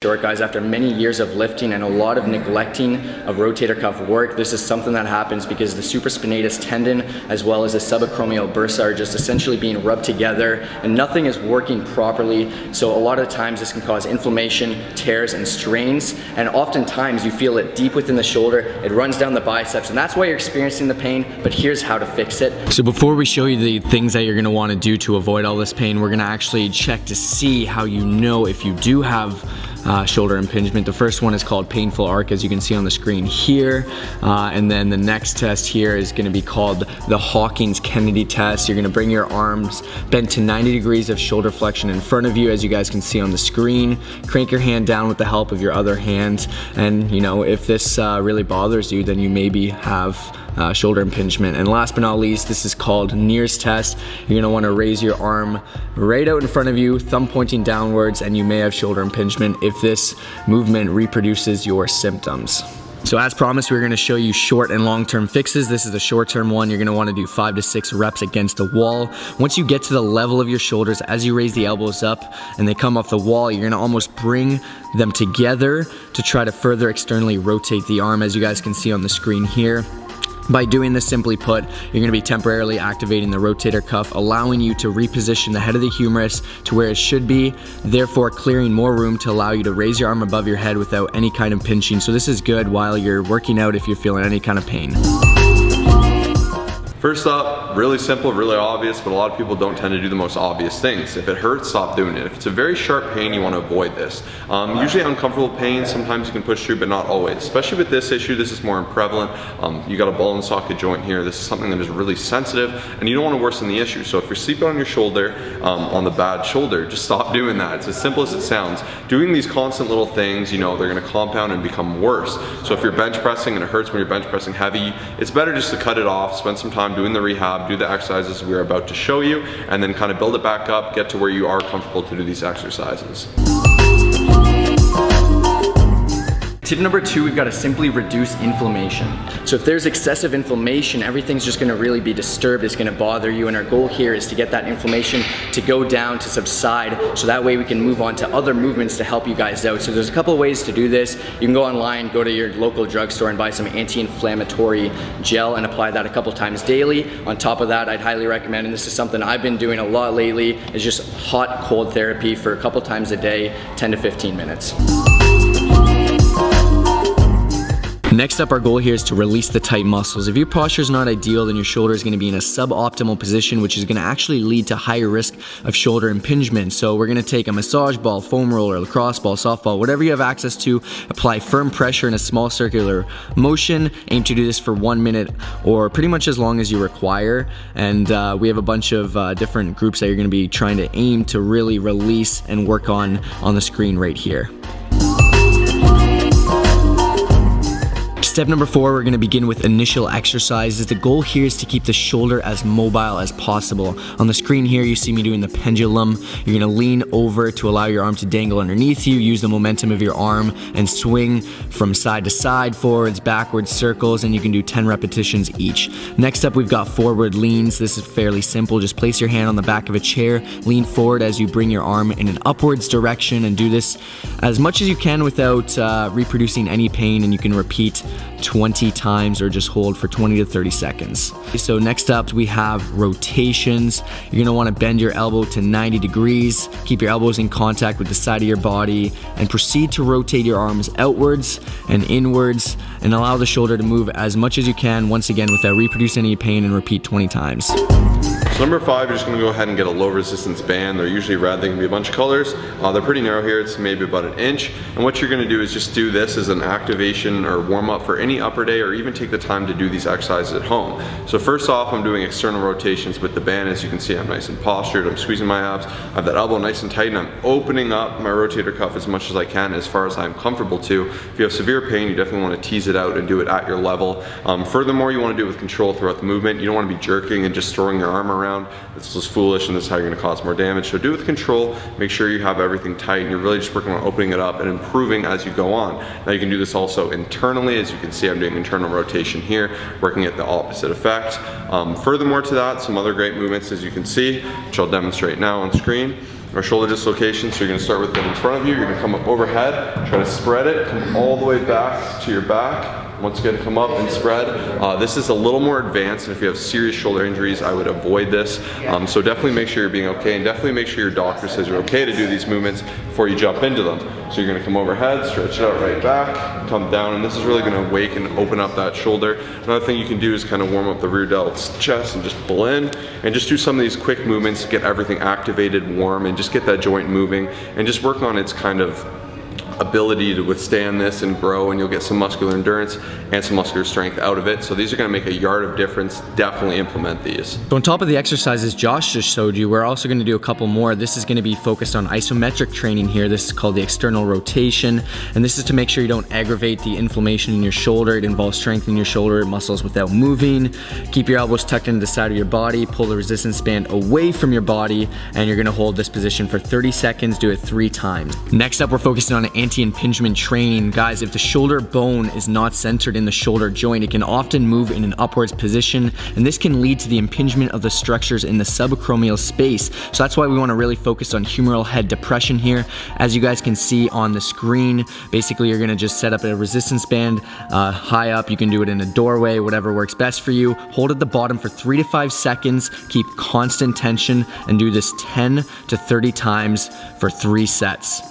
Short guys, after many years of lifting and a lot of neglecting of rotator cuff work, this is something that happens because the supraspinatus tendon as well as the subacromial bursa are just essentially being rubbed together and nothing is working properly. So a lot of times this can cause inflammation, tears, and strains, and oftentimes you feel it deep within the shoulder. It runs down the biceps, and that's why you're experiencing the pain, but here's how to fix it. So before we show you the things that you're gonna wanna do to avoid all this pain, we're gonna actually check to see how you know if you do have shoulder impingement. The first one is called painful arc, as you can see on the screen here. And then the next test here is gonna be called the Hawkins-Kennedy test. You're gonna bring your arms bent to 90 degrees of shoulder flexion in front of you, as you guys can see on the screen. Crank your hand down with the help of your other hand. And you know, if this really bothers you, then you maybe have shoulder impingement. And last but not least, this is called Neer's test. You're gonna wanna raise your arm right out in front of you, thumb pointing downwards, and you may have shoulder impingement if this movement reproduces your symptoms. So as promised, we're gonna show you short and long-term fixes. This is the short-term one. You're gonna wanna do 5 to 6 reps against the wall. Once you get to the level of your shoulders, as you raise the elbows up and they come off the wall, you're gonna almost bring them together to try to further externally rotate the arm, as you guys can see on the screen here. By doing this, simply put, you're gonna be temporarily activating the rotator cuff, allowing you to reposition the head of the humerus to where it should be, therefore clearing more room to allow you to raise your arm above your head without any kind of pinching. So this is good while you're working out if you're feeling any kind of pain. First up, really simple, really obvious, but a lot of people don't tend to do the most obvious things. If it hurts, stop doing it. If it's a very sharp pain, you want to avoid this. Usually uncomfortable pain, sometimes you can push through, but not always. Especially with this issue, this is more prevalent. You got a ball and socket joint here. This is something that is really sensitive, and you don't want to worsen the issue. So if you're sleeping on your shoulder, on the bad shoulder, just stop doing that. It's as simple as it sounds. Doing these constant little things, you know, they're going to compound and become worse. So if you're bench pressing and it hurts when you're bench pressing heavy, it's better just to cut it off, spend some time doing the rehab, do the exercises we're about to show you, and then kind of build it back up, get to where you are comfortable to do these exercises. Tip number 2, we've got to simply reduce inflammation. So if there's excessive inflammation, everything's just gonna really be disturbed, it's gonna bother you, and our goal here is to get that inflammation to go down, to subside, so that way we can move on to other movements to help you guys out. So there's a couple of ways to do this. You can go online, go to your local drugstore and buy some anti-inflammatory gel and apply that a couple times daily. On top of that, I'd highly recommend, and this is something I've been doing a lot lately, is just hot cold therapy for a couple times a day, 10 to 15 minutes. Next up, our goal here is to release the tight muscles. If your posture is not ideal, then your shoulder is going to be in a suboptimal position, which is going to actually lead to higher risk of shoulder impingement. So we're going to take a massage ball, foam roller, lacrosse ball, softball, whatever you have access to, apply firm pressure in a small circular motion. Aim to do this for 1 minute or pretty much as long as you require. And we have a bunch of different groups that you're going to be trying to aim to really release and work on the screen right here. Step number 4, we're going to begin with initial exercises. The goal here is to keep the shoulder as mobile as possible. On the screen here, you see me doing the pendulum. You're going to lean over to allow your arm to dangle underneath you. Use the momentum of your arm and swing from side to side, forwards, backwards, circles, and you can do 10 repetitions each. Next up, we've got forward leans. This is fairly simple. Just place your hand on the back of a chair, lean forward as you bring your arm in an upwards direction, and do this as much as you can without reproducing any pain, and you can repeat 20 times or just hold for 20 to 30 seconds. So next up, we have rotations. You're gonna wanna bend your elbow to 90 degrees, keep your elbows in contact with the side of your body, and proceed to rotate your arms outwards and inwards, and allow the shoulder to move as much as you can, once again, without reproducing any pain, and repeat 20 times. So number 5, you're just going to go ahead and get a low resistance band. They're usually red, they can be a bunch of colors. They're pretty narrow here, it's maybe about 1 inch. And what you're going to do is just do this as an activation or warm up for any upper day, or even take the time to do these exercises at home. So first off, I'm doing external rotations with the band. As you can see, I'm nice and postured, I'm squeezing my abs, I have that elbow nice and tight, and I'm opening up my rotator cuff as much as I can, as far as I'm comfortable to. If you have severe pain, you definitely want to tease it out and do it at your level. Furthermore, you want to do it with control throughout the movement. You don't want to be jerking and just throwing your arm around. This is foolish, and this is how you're going to cause more damage. So do it with control, make sure you have everything tight, and you're really just working on opening it up and improving as you go on. Now you can do this also internally. As you can see, I'm doing internal rotation here, working at the opposite effect. Furthermore to that, some other great movements, as you can see, which I'll demonstrate now on screen. or shoulder dislocation. So you're gonna start with it in front of you, you're gonna come up overhead, try to spread it, come all the way back to your back. Once again, come up and spread. This is a little more advanced, and if you have serious shoulder injuries, I would avoid this. So definitely make sure you're being okay, and definitely make sure your doctor says you're okay to do these movements before you jump into them. So you're gonna come overhead, stretch it out right back, come down, and this is really gonna wake and open up that shoulder. Another thing you can do is kind of warm up the rear delt's chest and just pull in, and just do some of these quick movements to get everything activated, warm, and just get that joint moving, and just work on its kind of ability to withstand this and grow, and you'll get some muscular endurance and some muscular strength out of it. So these are gonna make a yard of difference. Definitely implement these. So on top of the exercises Josh just showed you, we're also gonna do a couple more. This is gonna be focused on isometric training here. This is called the external rotation, and this is to make sure you don't aggravate the inflammation in your shoulder. It involves strengthening your shoulder muscles without moving. Keep your elbows tucked into the side of your body, pull the resistance band away from your body, and you're gonna hold this position for 30 seconds, do it 3 times. Next up, we're focusing on anti-impingement training. Guys, if the shoulder bone is not centered in the shoulder joint, it can often move in an upwards position, and this can lead to the impingement of the structures in the subacromial space. So that's why we want to really focus on humeral head depression here. As you guys can see on the screen, basically you're going to just set up a resistance band high up. You can do it in a doorway, whatever works best for you. Hold at the bottom for 3 to 5 seconds, keep constant tension, and do this 10 to 30 times for 3 sets.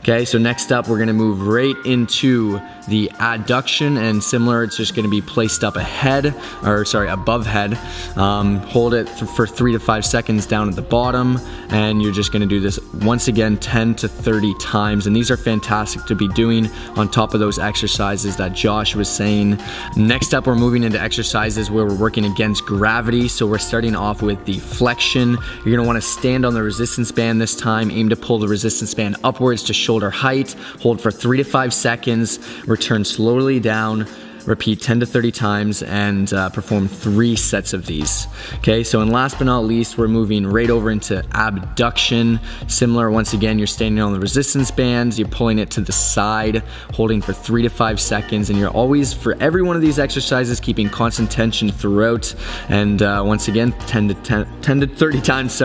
Okay, so next up, we're gonna move right into the adduction, and similar, it's just gonna be placed up above head. Hold it for 3 to 5 seconds down at the bottom, and you're just gonna do this once again 10 to 30 times, and these are fantastic to be doing on top of those exercises that Josh was saying. Next up, we're moving into exercises where we're working against gravity. So we're starting off with the flexion. You're gonna wanna stand on the resistance band this time, aim to pull the resistance band upwards to shoulder height, hold for 3 to 5 seconds, return slowly down, repeat 10 to 30 times, and perform 3 sets of these. Okay, so and last but not least, we're moving right over into abduction. Similar, once again, you're standing on the resistance bands, you're pulling it to the side, holding for 3 to 5 seconds, and you're always, for every one of these exercises, keeping constant tension throughout. And once again, 10 to 30 times,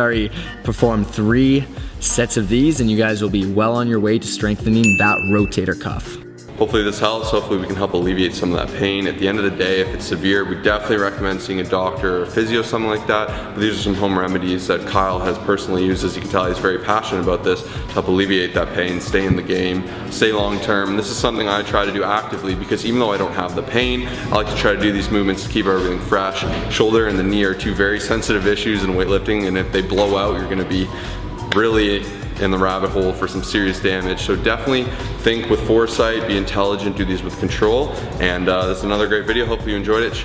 perform 3 sets of these, and you guys will be well on your way to strengthening that rotator cuff. Hopefully this helps. Hopefully we can help alleviate some of that pain. At the end of the day, if it's severe, we definitely recommend seeing a doctor or a physio, something like that. But these are some home remedies that Kyle has personally used. As you can tell, he's very passionate about this to help alleviate that pain, stay in the game, stay long term. And this is something I try to do actively, because even though I don't have the pain, I like to try to do these movements to keep everything fresh. Shoulder and the knee are 2 very sensitive issues in weightlifting, and if they blow out, you're gonna be really in the rabbit hole for some serious damage. So definitely think with foresight, be intelligent, do these with control. And this is another great video. Hopefully you enjoyed it. Share